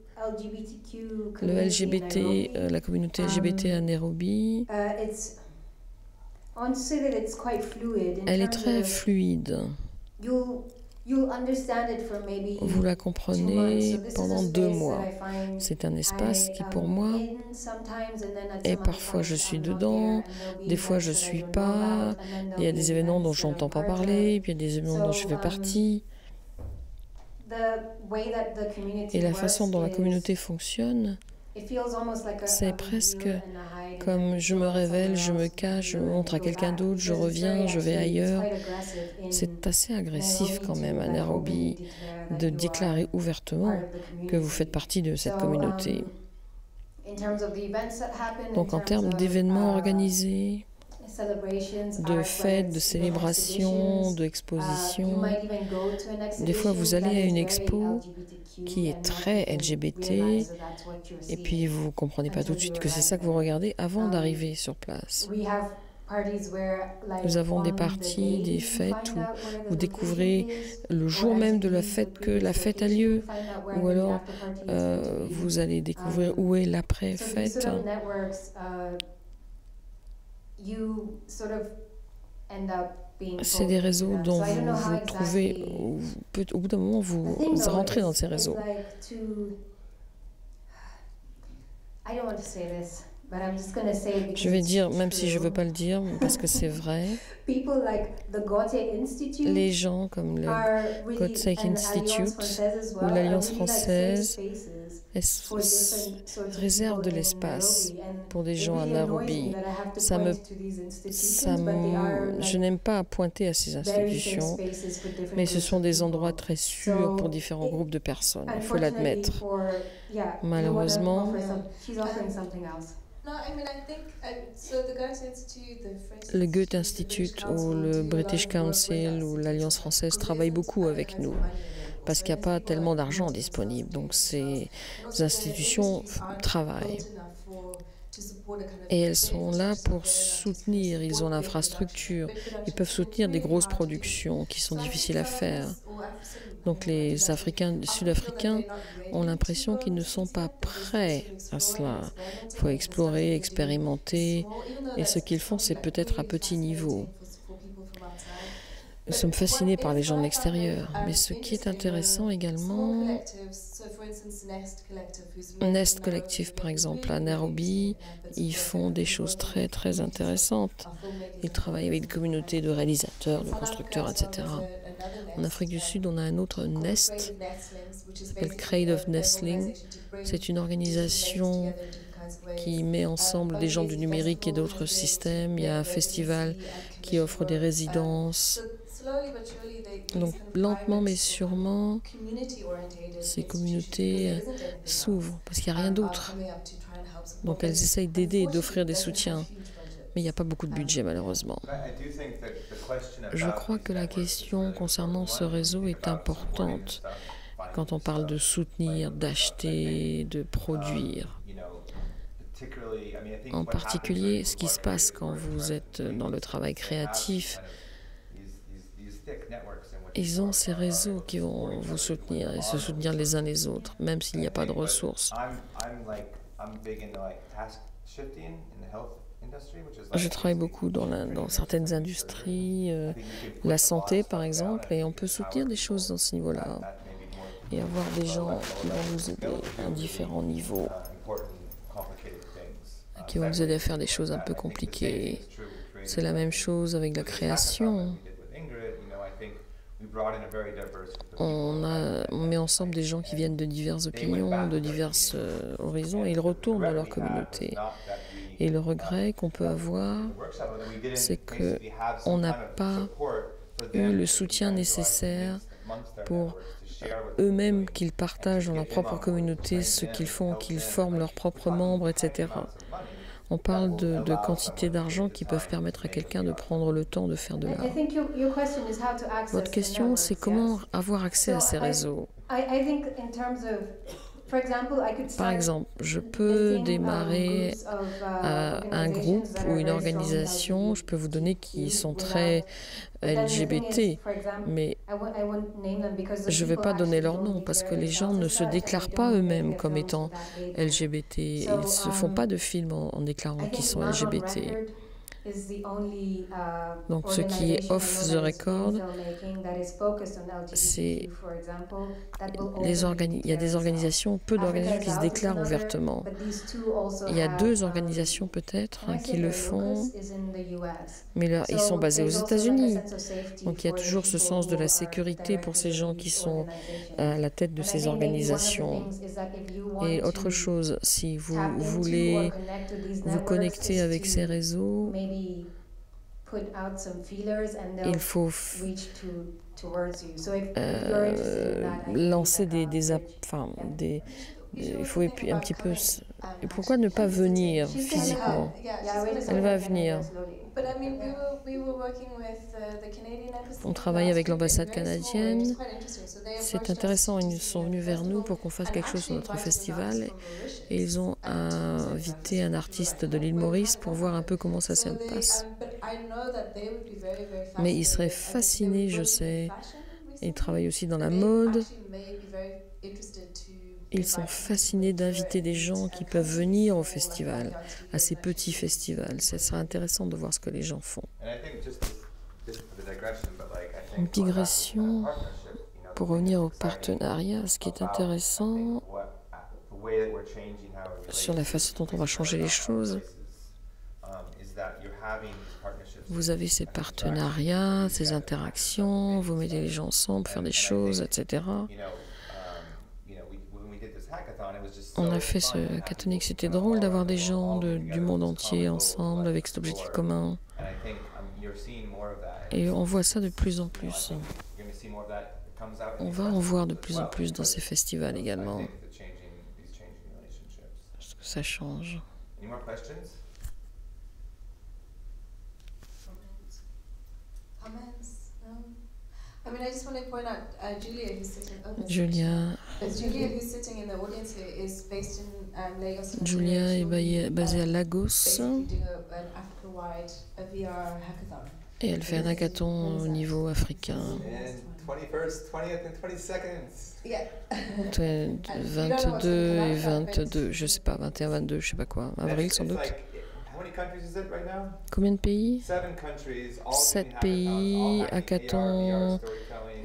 Le LGBT, la communauté LGBT à Nairobi, elle est très fluide. Vous la comprenez pendant 2 mois. C'est un espace qui, pour moi, et parfois je suis dedans, des fois je ne suis pas. Il y a des événements dont je n'entends pas parler, puis il y a des événements dont je fais partie. Et la façon dont la communauté fonctionne, c'est presque comme je me révèle, je me cache, je montre à quelqu'un d'autre, je reviens, je vais ailleurs. C'est assez agressif quand même à Nairobi de déclarer ouvertement que vous faites partie de cette communauté. Donc en termes d'événements organisés, de fêtes, de célébrations, d'expositions, des fois vous allez à une expo qui est très LGBT et puis vous ne comprenez pas tout de suite que c'est ça que vous regardez avant d'arriver sur place. Nous avons des parties, des fêtes où vous découvrez le jour même de la fête que la fête a lieu, ou alors vous allez découvrir où est l'après-fête. C'est des réseaux dont vous trouvez, au bout d'un moment, vous rentrez dans ces réseaux. Je vais dire, même si je ne veux pas le dire, parce que c'est vrai, les gens comme le Gothic Institute ou l'Alliance française réservent de l'espace pour des gens à Nairobi. Je n'aime pas pointer à ces institutions, mais ce sont des endroits très sûrs pour différents groupes de personnes, il faut l'admettre. Malheureusement, le Goethe Institute ou le British Council ou l'Alliance française travaillent beaucoup avec nous parce qu'il n'y a pas tellement d'argent disponible. Donc ces institutions travaillent. Et elles sont là pour soutenir, ils ont l'infrastructure, ils peuvent soutenir des grosses productions qui sont difficiles à faire. Donc les Sud-Africains ont l'impression qu'ils ne sont pas prêts à cela. Il faut explorer, expérimenter, et ce qu'ils font, c'est peut-être à petit niveau. Nous sommes fascinés par les gens de l'extérieur, mais ce qui est intéressant également, Nest Collective par exemple, à Nairobi, ils font des choses très très intéressantes. Ils travaillent avec des communautés de réalisateurs, de constructeurs, etc. En Afrique du Sud, on a un autre Nest, qui s'appelle Crate of Nestling. C'est une organisation qui met ensemble des gens du numérique et d'autres systèmes. Il y a un festival qui offre des résidences. Donc, lentement mais sûrement, ces communautés s'ouvrent parce qu'il n'y a rien d'autre. Donc, elles essayent d'aider et d'offrir des soutiens. Mais il n'y a pas beaucoup de budget, malheureusement. Je crois que la question concernant ce réseau est importante quand on parle de soutenir, d'acheter, de produire. En particulier, ce qui se passe quand vous êtes dans le travail créatif, ils ont ces réseaux qui vont vous soutenir et se soutenir les uns les autres, même s'il n'y a pas de ressources. Je travaille beaucoup dans certaines industries, la santé par exemple, et on peut soutenir des choses dans ce niveau-là et avoir des gens qui vont nous aider à différents niveaux, qui vont nous aider à faire des choses un peu compliquées. C'est la même chose avec la création. On met ensemble des gens qui viennent de diverses opinions, de divers horizons, et ils retournent dans leur communauté. Et le regret qu'on peut avoir, c'est qu'on n'a pas eu le soutien nécessaire pour eux-mêmes qu'ils partagent dans leur propre communauté ce qu'ils font, qu'ils forment leurs propres membres, etc. On parle de quantités d'argent qui peuvent permettre à quelqu'un de prendre le temps de faire de l'art. Votre question, c'est comment avoir accès à ces réseaux. Par exemple, je peux démarrer un groupe ou une organisation, je peux vous donner qui sont très LGBT, mais je ne vais pas donner leur nom parce que les gens ne se déclarent pas eux-mêmes comme étant LGBT. Ils ne se font pas de films en déclarant qu'ils sont LGBT. Donc ce qui est off the record, c'est il y a des organisations, peu d'organisations qui se déclarent ouvertement. Il y a 2 organisations peut-être qui le font, mais là, ils sont basés aux États-Unis. Donc il y a toujours ce sens de la sécurité pour ces gens qui sont à la tête de ces organisations. Et autre chose, si vous voulez vous connecter avec ces réseaux, il faut lancer il faut un petit peu... Et pourquoi ne pas venir physiquement? Elle va venir. On travaille avec l'ambassade canadienne. C'est intéressant, ils sont venus vers nous pour qu'on fasse quelque chose sur notre festival. Et ils ont invité un artiste de l'île Maurice pour voir un peu comment ça se passe. Mais ils seraient fascinés, je sais. Ils travaillent aussi dans la mode. Ils sont fascinés d'inviter des gens qui peuvent venir au festival, à ces petits festivals. Ce sera intéressant de voir ce que les gens font. Une digression, pour revenir au partenariat, ce qui est intéressant sur la façon dont on va changer les choses, vous avez ces partenariats, ces interactions, vous mettez les gens ensemble, faire des choses, etc. On a fait ce hackathon, c'était drôle d'avoir des gens du monde entier ensemble avec cet objectif commun. Et on voit ça de plus en plus. On va en voir de plus en plus dans ces festivals également. Parce que ça change. Julia est basée à Lagos et elle fait un hackathon au niveau africain. 22 et 22, je sais pas, 21, 22, je sais pas quoi, avril sans doute. Combien de pays? 7 pays, hackathon,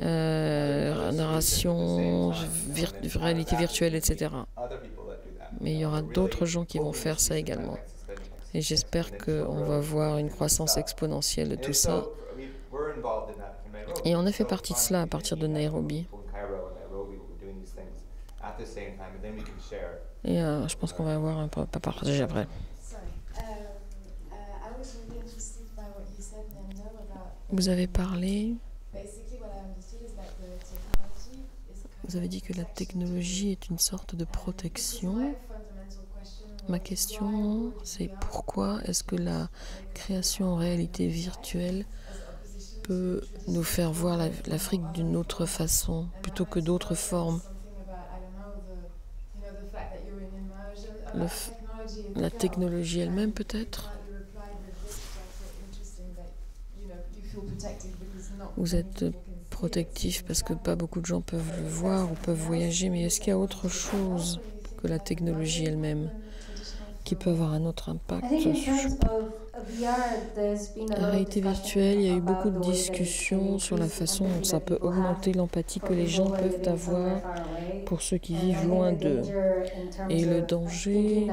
narration, réalité virtuelle, etc. Mais il y aura d'autres gens qui vont faire ça également. Et j'espère qu'on va voir une croissance exponentielle de tout ça. Et on a fait partie de cela à partir de Nairobi. Et je pense qu'on va avoir un peu à partager après. Vous avez parlé, vous avez dit que la technologie est une sorte de protection. Ma question, c'est pourquoi est-ce que la création en réalité virtuelle peut nous faire voir l'Afrique d'une autre façon, plutôt que d'autres formes? La technologie elle-même peut-être? Vous êtes protectif parce que pas beaucoup de gens peuvent le voir ou peuvent voyager, mais est-ce qu'il y a autre chose que la technologie elle-même qui peut avoir un autre impact? La réalité virtuelle, il y a eu beaucoup de discussions sur la façon dont ça peut augmenter l'empathie que les gens peuvent avoir pour ceux qui vivent loin d'eux. Et le danger,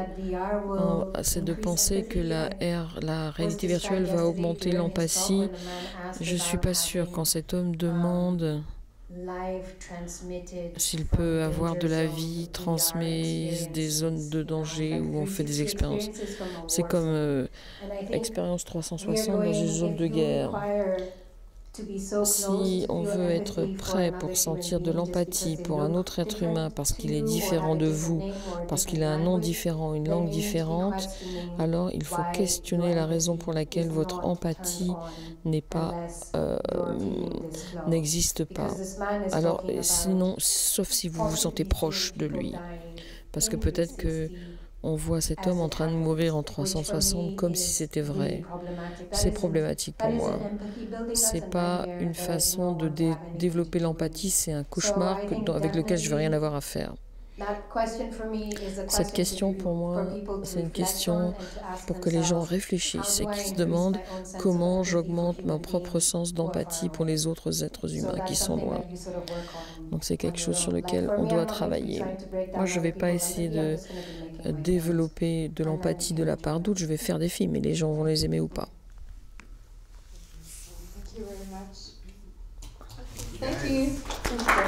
c'est de penser que la réalité virtuelle va augmenter l'empathie. Je ne suis pas sûre. Quand cet homme demande s'il peut avoir de la vie transmise, des zones de danger où on fait des expériences. C'est comme expérience 360 dans une zone de guerre. Si on veut être prêt pour sentir de l'empathie pour un autre être humain parce qu'il est différent de vous, parce qu'il a un nom différent, une langue différente, alors il faut questionner la raison pour laquelle votre empathie n'existe pas. Alors sinon, sauf si vous vous sentez proche de lui, parce que peut-être que on voit cet homme en train de mourir en 360 comme si c'était vrai. C'est problématique pour moi. C'est pas une façon de développer l'empathie, c'est un cauchemar avec lequel je ne veux rien avoir à faire. Cette question pour moi, c'est une question pour que les gens réfléchissent et qu'ils se demandent comment j'augmente mon propre sens d'empathie pour les autres êtres humains qui sont loin. Donc c'est quelque chose sur lequel on doit travailler. Moi, je ne vais pas essayer de développer de l'empathie de la part d'autres, je vais faire des films et les gens vont les aimer ou pas. Thank you.